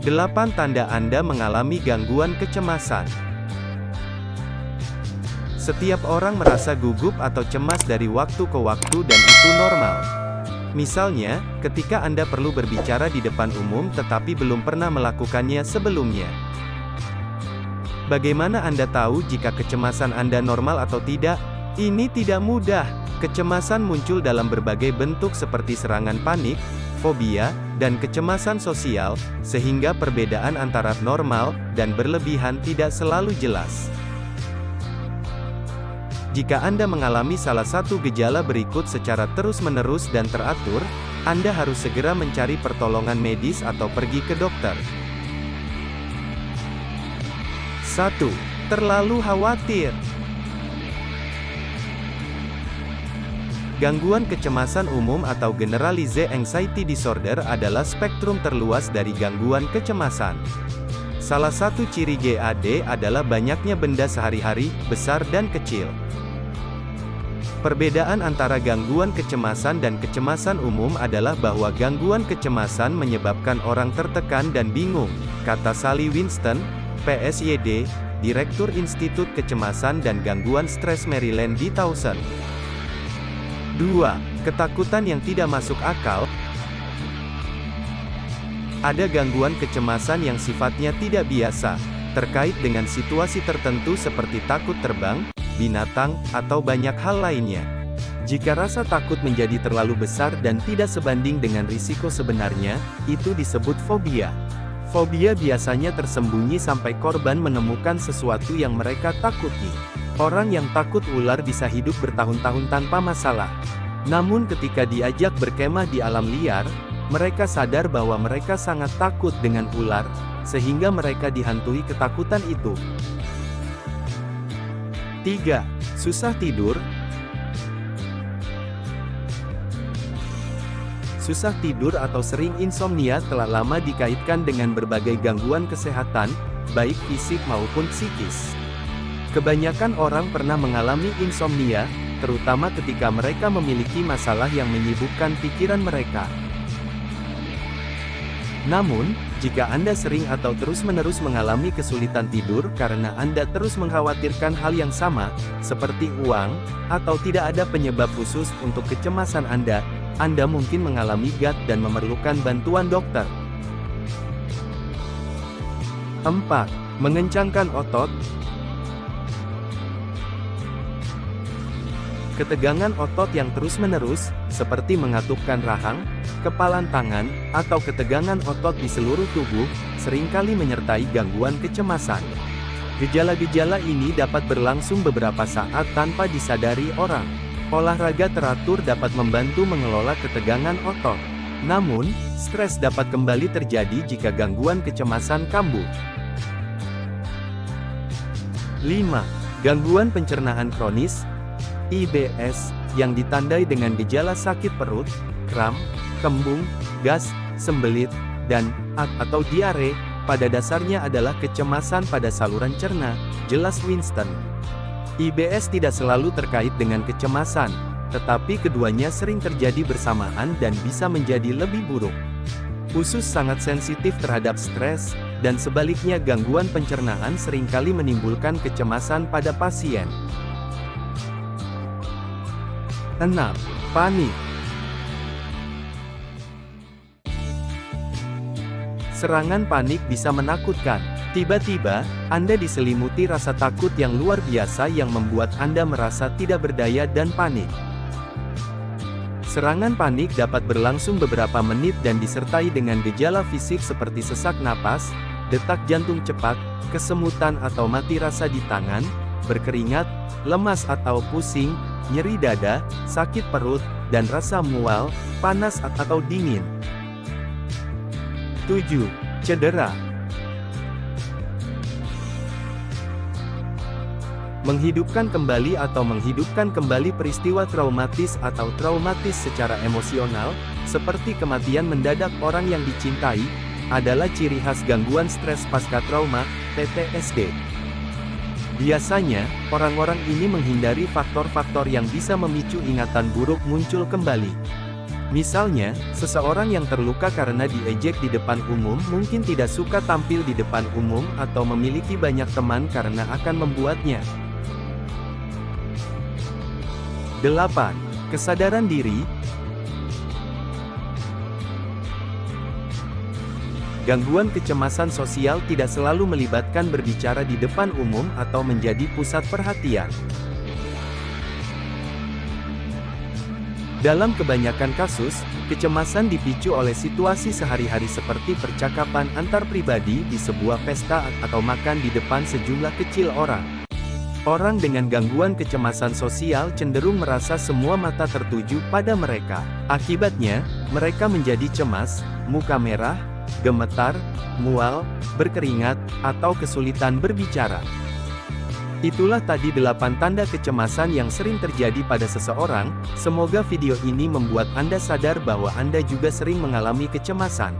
8 tanda Anda mengalami gangguan kecemasan. Setiap orang merasa gugup atau cemas dari waktu ke waktu dan itu normal. Misalnya, ketika Anda perlu berbicara di depan umum tetapi belum pernah melakukannya sebelumnya. Bagaimana Anda tahu jika kecemasan Anda normal atau tidak? Ini tidak mudah. Kecemasan muncul dalam berbagai bentuk seperti serangan panik, fobia, dan kecemasan sosial, sehingga perbedaan antara normal dan berlebihan tidak selalu jelas. Jika Anda mengalami salah satu gejala berikut secara terus-menerus dan teratur, Anda harus segera mencari pertolongan medis atau pergi ke dokter. 1. Terlalu khawatir. Gangguan kecemasan umum atau Generalized Anxiety Disorder adalah spektrum terluas dari gangguan kecemasan. Salah satu ciri GAD adalah banyaknya benda sehari-hari, besar dan kecil. Perbedaan antara gangguan kecemasan dan kecemasan umum adalah bahwa gangguan kecemasan menyebabkan orang tertekan dan bingung, kata Sally Winston, PhD, Direktur Institut Kecemasan dan Gangguan Stres Maryland di Towson. 2. Ketakutan yang tidak masuk akal. Ada gangguan kecemasan yang sifatnya tidak biasa, terkait dengan situasi tertentu seperti takut terbang, binatang, atau banyak hal lainnya. Jika rasa takut menjadi terlalu besar dan tidak sebanding dengan risiko sebenarnya, itu disebut fobia. Fobia biasanya tersembunyi sampai korban menemukan sesuatu yang mereka takuti. Orang yang takut ular bisa hidup bertahun-tahun tanpa masalah. Namun ketika diajak berkemah di alam liar, mereka sadar bahwa mereka sangat takut dengan ular, sehingga mereka dihantui ketakutan itu. 3. Susah tidur. Susah tidur atau sering insomnia telah lama dikaitkan dengan berbagai gangguan kesehatan, baik fisik maupun psikis. Kebanyakan orang pernah mengalami insomnia, terutama ketika mereka memiliki masalah yang menyibukkan pikiran mereka. Namun, jika Anda sering atau terus-menerus mengalami kesulitan tidur karena Anda terus mengkhawatirkan hal yang sama, seperti uang, atau tidak ada penyebab khusus untuk kecemasan Anda mungkin mengalami GAD dan memerlukan bantuan dokter. 4. Mengencangkan otot. Ketegangan otot yang terus-menerus, seperti mengatupkan rahang, kepalan tangan, atau ketegangan otot di seluruh tubuh, seringkali menyertai gangguan kecemasan. Gejala-gejala ini dapat berlangsung beberapa saat tanpa disadari orang. Olahraga teratur dapat membantu mengelola ketegangan otot. Namun, stres dapat kembali terjadi jika gangguan kecemasan kambuh. 5. Gangguan pencernaan kronis, IBS, yang ditandai dengan gejala sakit perut, kram, kembung, gas, sembelit, dan atau diare, pada dasarnya adalah kecemasan pada saluran cerna, jelas Winston. IBS tidak selalu terkait dengan kecemasan, tetapi keduanya sering terjadi bersamaan dan bisa menjadi lebih buruk. Usus sangat sensitif terhadap stres, dan sebaliknya gangguan pencernaan seringkali menimbulkan kecemasan pada pasien. 6. Panik. Serangan panik bisa menakutkan. Tiba-tiba, Anda diselimuti rasa takut yang luar biasa yang membuat Anda merasa tidak berdaya dan panik. Serangan panik dapat berlangsung beberapa menit dan disertai dengan gejala fisik seperti sesak napas, detak jantung cepat, kesemutan atau mati rasa di tangan, berkeringat, lemas atau pusing, nyeri dada, sakit perut, dan rasa mual, panas atau dingin. 7. Cedera. Menghidupkan kembali atau menghidupkan kembali peristiwa traumatis atau traumatis secara emosional, seperti kematian mendadak orang yang dicintai, adalah ciri khas gangguan stres pasca trauma, PTSD. Biasanya, orang-orang ini menghindari faktor-faktor yang bisa memicu ingatan buruk muncul kembali. Misalnya, seseorang yang terluka karena diejek di depan umum mungkin tidak suka tampil di depan umum atau memiliki banyak teman karena akan membuatnya. 8. Kesadaran diri. Gangguan kecemasan sosial tidak selalu melibatkan berbicara di depan umum atau menjadi pusat perhatian. Dalam kebanyakan kasus, kecemasan dipicu oleh situasi sehari-hari seperti percakapan antar pribadi di sebuah pesta atau makan di depan sejumlah kecil orang. Orang dengan gangguan kecemasan sosial cenderung merasa semua mata tertuju pada mereka. Akibatnya, mereka menjadi cemas, muka merah, gemetar, mual, berkeringat, atau kesulitan berbicara. Itulah tadi 8 tanda kecemasan yang sering terjadi pada seseorang. Semoga video ini membuat Anda sadar bahwa Anda juga sering mengalami kecemasan.